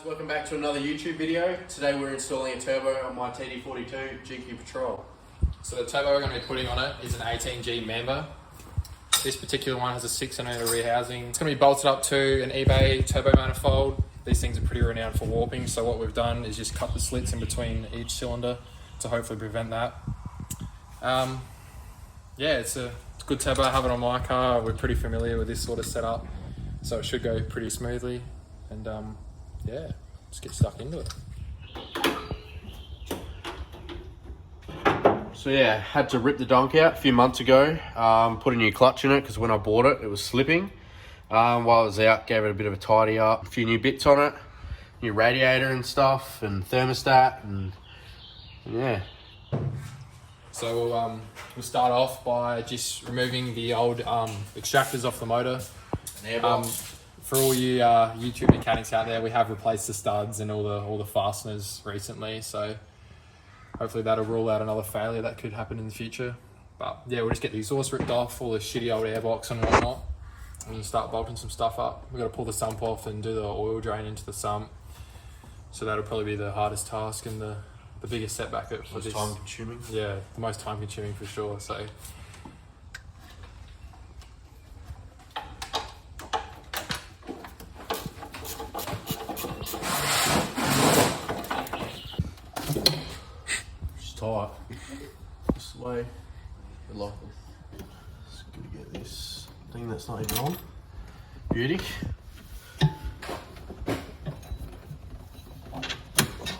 welcome back to another YouTube video. Today we're installing a turbo on my TD42 GQ Patrol. So the turbo we're going to be putting on it is an 18G Mamba. This particular one has a 6-centimeter rear housing. It's going to be bolted up to an eBay turbo manifold. These things are pretty renowned for warping, so what we've done is just cut the slits in between each cylinder to hopefully prevent that. Yeah, it's a good turbo. I have it on my car. We're pretty familiar with this sort of setup, so it should go pretty smoothly. And yeah, just get stuck into it. So yeah, had to rip the donk out a few months ago. Put a new clutch in it because when I bought it, it was slipping. While I was out, gave it a bit of a tidy up. A few new bits on it, new radiator and stuff, and thermostat, and yeah. So we'll start off by just removing the old extractors off the motor. For all you YouTube mechanics out there, we have replaced the studs and all the fasteners recently, so hopefully that'll rule out another failure that could happen in the future. But yeah, we'll just get the exhaust ripped off, all the shitty old airbox and whatnot, and start bolting some stuff up. We've got to pull the sump off and do the oil drain into the sump, so that'll probably be the hardest task and the biggest setback for this. Time consuming. Yeah, the most time consuming for sure. So tight. This way. Good luck. Just gonna get this thing that's not even on. Beauty.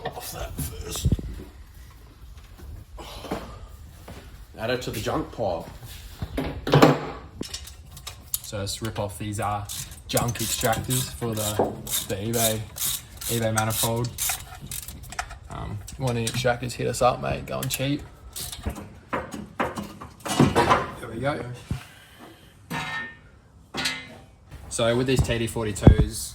Off that first. Add it to the junk pile. So let's rip off these junk extractors for the eBay manifold. One of the extractors hit us up, mate, going cheap. There we go. So with these TD42s,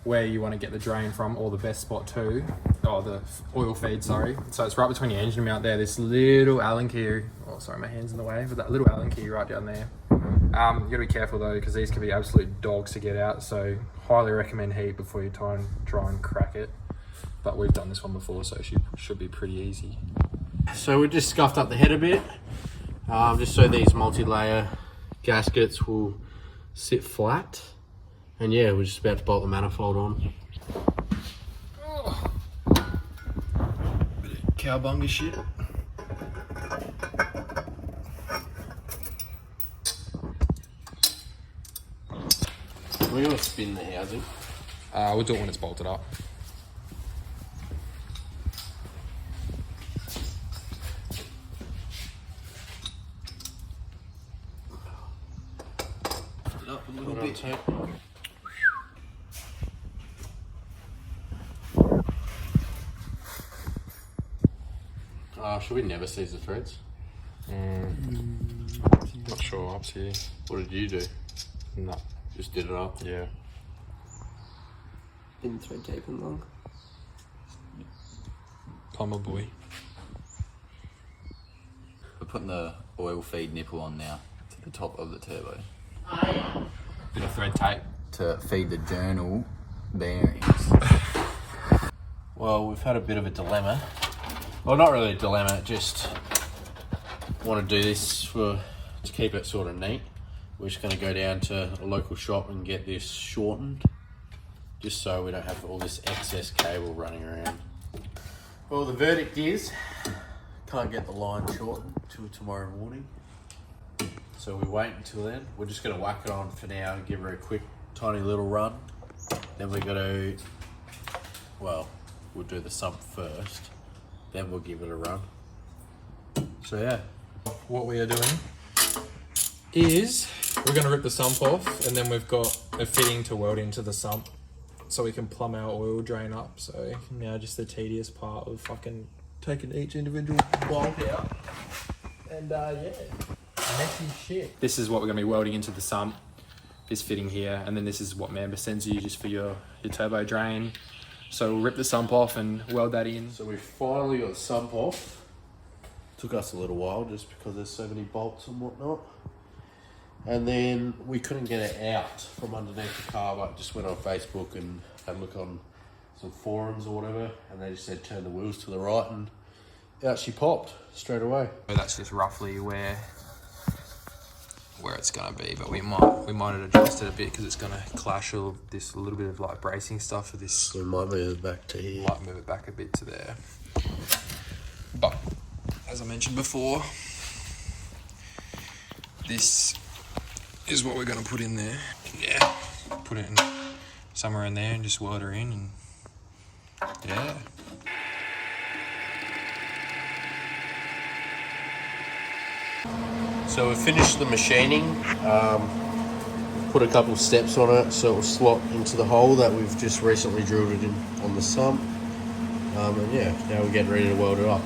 where you want to get the drain from, or the best spot too, or the oil feed, sorry. So it's right between your engine mount there, this little Allen key, oh sorry, my hand's in the way, but that little Allen key right down there. You gotta be careful though, because these can be absolute dogs to get out, so highly recommend heat before you try and crack it. But we've done this one before, so it should be pretty easy. So we just scuffed up the head a bit, just so these multi-layer gaskets will sit flat. And yeah, we're just about to bolt the manifold on. Oh. Bit of cowbunga shit. We're gonna spin the housing. We'll do it when it's bolted up. Up a little bit. Should we never seize the threads? Not sure, up to you. What did you do? No. Just did it up? Yeah. Been thread taping long. Plumber boy. We're putting the oil feed nipple on now to the top of the turbo Bit of thread tape. to feed the journal bearings. Well, we've had a bit of a dilemma. Well, not really a dilemma, just want to do this to keep it sort of neat. We're just going to go down to a local shop and get this shortened, just so we don't have all this excess cable running around. Well, the verdict is, can't get the line shortened till tomorrow morning. So we wait until then. We're just going to whack it on for now and give her a quick, tiny little run. Then we're going to, well, we'll do the sump first, then we'll give it a run. So yeah. What we are doing is we're going to rip the sump off, and then we've got a fitting to weld into the sump so we can plumb our oil drain up. So now just the tedious part of fucking taking each individual bolt out. And yeah, messy shit. This is what we're going to be welding into the sump, this fitting here, and then this is what Mamba sends you just for your turbo drain. So we'll rip the sump off and weld that in. So we finally got the sump off. Took us a little while just because there's so many bolts and whatnot. And then we couldn't get it out from underneath the car, but just went on Facebook and had a look on some forums or whatever, and they just said turn the wheels to the right, and out she popped straight away. So that's just roughly where it's gonna be, but we might adjust it a bit because it's gonna clash this little bit of like bracing stuff for this. So we might move it back to here. Might move it back a bit to there. But as I mentioned before, this is what we're gonna put in there. Yeah, put it in somewhere in there and just weld her in, and yeah. So we've finished the machining, put a couple of steps on it so it will slot into the hole that we've just recently drilled it in on the sump. And yeah, now we're getting ready to weld it up.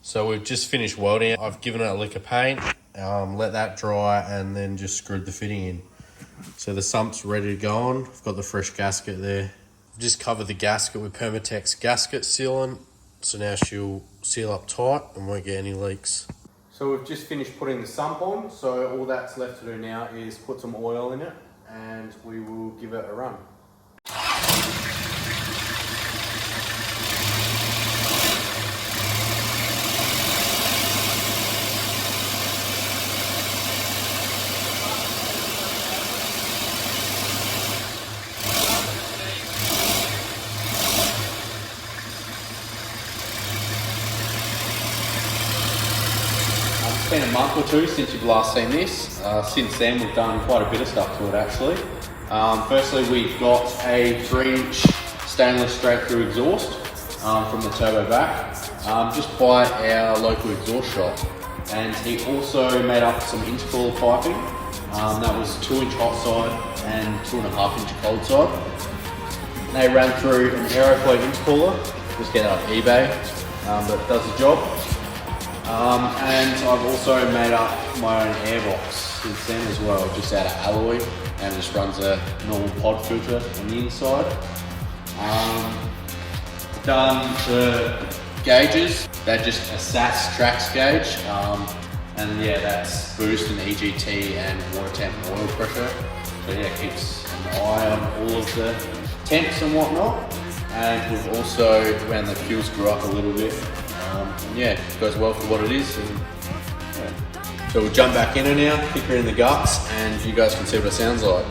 So we've just finished welding it. I've given it a lick of paint, let that dry, and then just screwed the fitting in. So the sump's ready to go on. I've got the fresh gasket there. Just covered the gasket with Permatex gasket sealant. So now she'll seal up tight and won't get any leaks. So we've just finished putting the sump on. So all that's left to do now is put some oil in it and we will give it a run. It's been a month or two since you've last seen this. Since then we've done quite a bit of stuff to it actually. Firstly, we've got a 3-inch stainless straight through exhaust from the turbo back, just by our local exhaust shop. And he also made up some intercooler piping. That was 2-inch hot side and 2.5-inch cold side. They ran through an Aeroflow intercooler, just get it off eBay, but it does the job. And I've also made up my own airbox since then as well, just out of alloy, and just runs a normal pod filter on the inside. Done the gauges, they're just a SAS Trax gauge, and yeah, that's boost and EGT and water temp and oil pressure. So yeah, it keeps an eye on all of the temps and whatnot. And we've also ran the fuel screw up a little bit. Yeah, it goes well for what it is. And, yeah. So we'll jump back in her now, kick her in the guts, and you guys can see what it sounds like.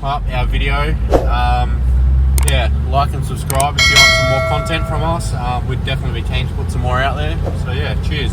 Up our video. Yeah, like and subscribe if you want some more content from us. We'd definitely be keen to put some more out there. So yeah, cheers.